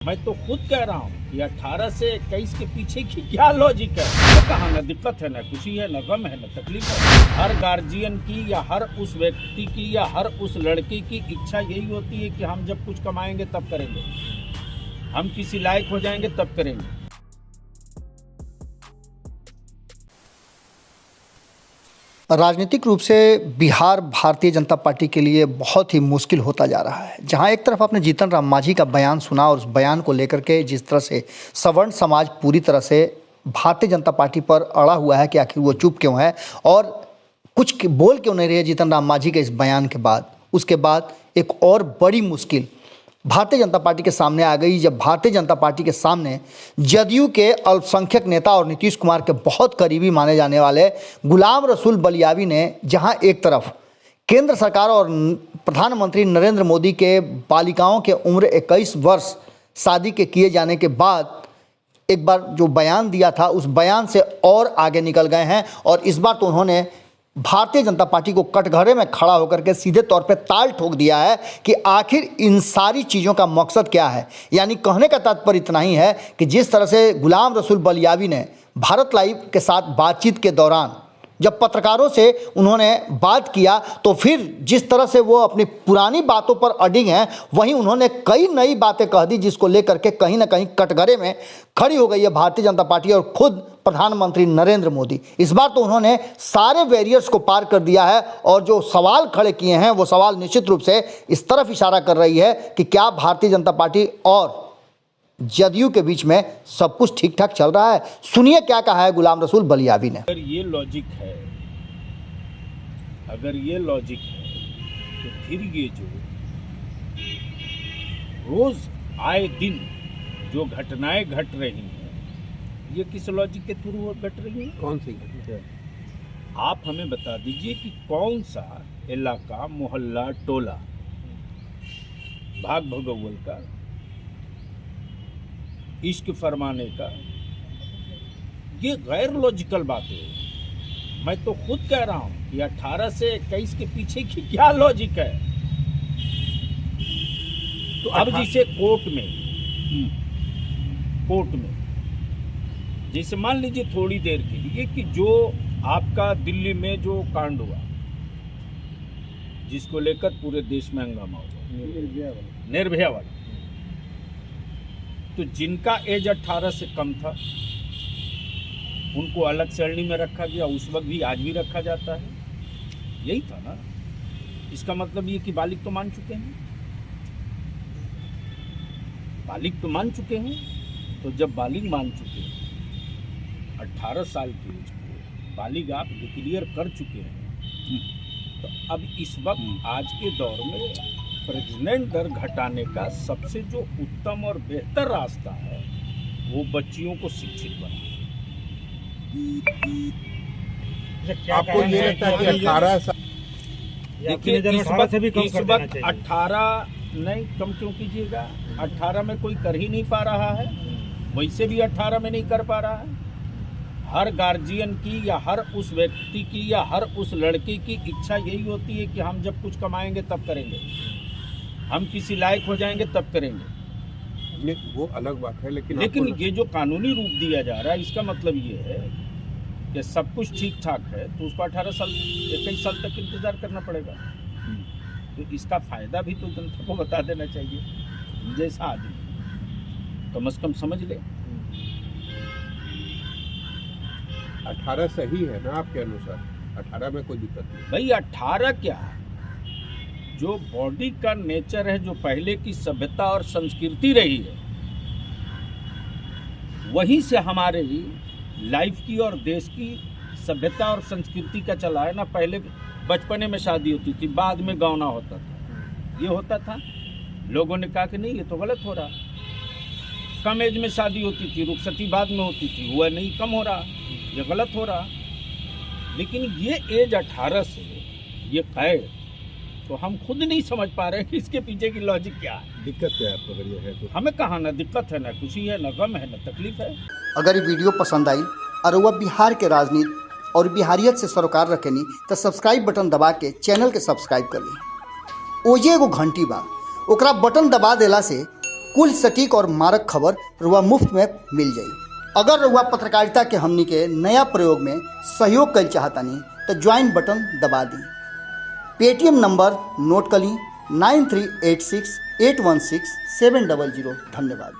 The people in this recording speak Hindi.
मैं तो खुद कह रहा हूँ ये 18 से 21 के पीछे की क्या लॉजिक है। तो कहाँ न दिक्कत है, न खुशी है, न गम है, न तकलीफ है। हर गार्जियन की या हर उस व्यक्ति की या हर उस लड़के की इच्छा यही होती है कि हम जब कुछ कमाएंगे तब करेंगे, हम किसी लायक हो जाएंगे तब करेंगे। राजनीतिक रूप से बिहार भारतीय जनता पार्टी के लिए बहुत ही मुश्किल होता जा रहा है। जहां एक तरफ आपने जीतन राम मांझी का बयान सुना और उस बयान को लेकर के जिस तरह से सवर्ण समाज पूरी तरह से भारतीय जनता पार्टी पर अड़ा हुआ है कि आखिर वो चुप क्यों है और कुछ बोल क्यों नहीं रही है जीतन राम मांझी के इस बयान के बाद। उसके बाद एक और बड़ी मुश्किल भारतीय जनता पार्टी के सामने आ गई, जब भारतीय जनता पार्टी के सामने जदयू के अल्पसंख्यक नेता और नीतीश कुमार के बहुत करीबी माने जाने वाले गुलाम रसूल बलियावी ने, जहां एक तरफ केंद्र सरकार और प्रधानमंत्री नरेंद्र मोदी के बालिकाओं के उम्र 21 वर्ष शादी के किए जाने के बाद एक बार जो बयान दिया था, उस बयान से और आगे निकल गए हैं और इस बार तो उन्होंने भारतीय जनता पार्टी को कटघरे में खड़ा होकर के सीधे तौर पे ताल ठोक दिया है कि आखिर इन सारी चीज़ों का मकसद क्या है। यानी कहने का तात्पर्य इतना ही है कि जिस तरह से गुलाम रसूल बलियावी ने भारत लाइव के साथ बातचीत के दौरान जब पत्रकारों से उन्होंने बात किया तो फिर जिस तरह से वो अपनी पुरानी बातों पर अडिग हैं, वहीं उन्होंने कई नई बातें कह दी जिसको लेकर के कहीं ना कहीं कटघरे में खड़ी हो गई है भारतीय जनता पार्टी और खुद प्रधानमंत्री नरेंद्र मोदी। इस बार तो उन्होंने सारे बैरियर्स को पार कर दिया है और जो सवाल खड़े किए हैं वो सवाल निश्चित रूप से इस तरफ इशारा कर रही है कि क्या भारतीय जनता पार्टी और जदयू के बीच में सब कुछ ठीक ठाक चल रहा है। सुनिए क्या कहा है गुलाम रसूल बलियावी ने। अगर ये लॉजिक है, तो फिर ये जो रोज आए दिन जो घटनाएं घट रही हैं, ये किस लॉजिक के थ्रू घट रही हैं? कौन सी घटना? आप हमें बता दीजिए कि कौन सा इलाका, मोहल्ला, टोला भाग भगौल का, इश्क फरमाने का, ये गैर लॉजिकल बात है। मैं तो खुद कह रहा हूं कि 18 से 21 के पीछे की क्या लॉजिक है। तो अब जिसे कोर्ट में जैसे मान लीजिए थोड़ी देर के लिए कि जो आपका दिल्ली में जो कांड हुआ, जिसको लेकर पूरे देश में हंगामा हुआ, निर्भया वाला, तो जिनका एज 18 से कम था उनको अलग श्रेणी में रखा गया। उस वक्त भी, आज भी रखा जाता है। यही था ना। इसका मतलब ये कि बालिग तो मान चुके हैं, तो जब बालिग मान चुके हैं, 18 साल की एज को बालिग आप डिक्लेयर कर चुके हैं, तो अब इस वक्त आज के दौर में प्रेग्नेंट दर घटाने का सबसे जो उत्तम और बेहतर रास्ता है वो बच्चियों को शिक्षित बनाना। आपको ये लगता है कि 18 साल, देखिए इस वक्त 18 नहीं, कम क्यों कीजिएगा? 18 में कोई कर ही नहीं पा रहा है, वैसे भी 18 में नहीं कर पा रहा है। हर गार्जियन की या हर उस व्यक्ति की या हर उस लड़के की इच्छा यही होती है कि हम जब कुछ कमाएंगे तब करेंगे, हम किसी लायक हो जाएंगे तब करेंगे। वो अलग बात है, लेकिन ये जो कानूनी रूप दिया जा रहा है, इसका मतलब ये है कि सब कुछ ठीक ठाक है तो उसको 18 साल 21 साल तक इंतजार करना पड़ेगा। तो इसका फायदा भी तो जनता को बता देना चाहिए। जैसा आदमी कम से कम समझ ले। 18 सही है ना आपके अनुसार? 18 में कोई दिक्कत नहीं भाई। 18 क्या, जो बॉडी का नेचर है, जो पहले की सभ्यता और संस्कृति रही है, वहीं से हमारे लाइफ की और देश की सभ्यता और संस्कृति का चला है ना। पहले बचपने में शादी होती थी, बाद में गौना होता था, ये होता था। लोगों ने कहा कि नहीं, ये तो गलत हो रहा। कम एज में शादी होती थी, रुखसती बाद में होती थी, हुआ नहीं, कम हो रहा, ये गलत हो रहा। लेकिन ये एज 18 से ये कैद, तो हम खुद नहीं समझ पा रहे हैं कि इसके पीछे की लॉजिक क्या है। दिक्कत क्या है आपको? अगर ये है तो हमें कहाँ ना दिक्कत है, ना खुशी है, ना गम है, ना तकलीफ है। अगर ये वीडियो पसंद आई और वह बिहार के राजनीति और बिहारियत से सरोकार रखेनी तो सब्सक्राइब बटन दबा के चैनल के सब्सक्राइब कर ली। ओजे एगो घंटी बा, ओकरा बटन दबा देला से कुल सटीक और मारक खबर रुआ मुफ्त में मिल जाई। अगर रुआ पत्रकारिता के हमनी के नया प्रयोग में सहयोग कर चाहतानी तो ज्वाइन बटन दबा दी। पेटीएम नंबर नोट कर ली 9386816700। धन्यवाद।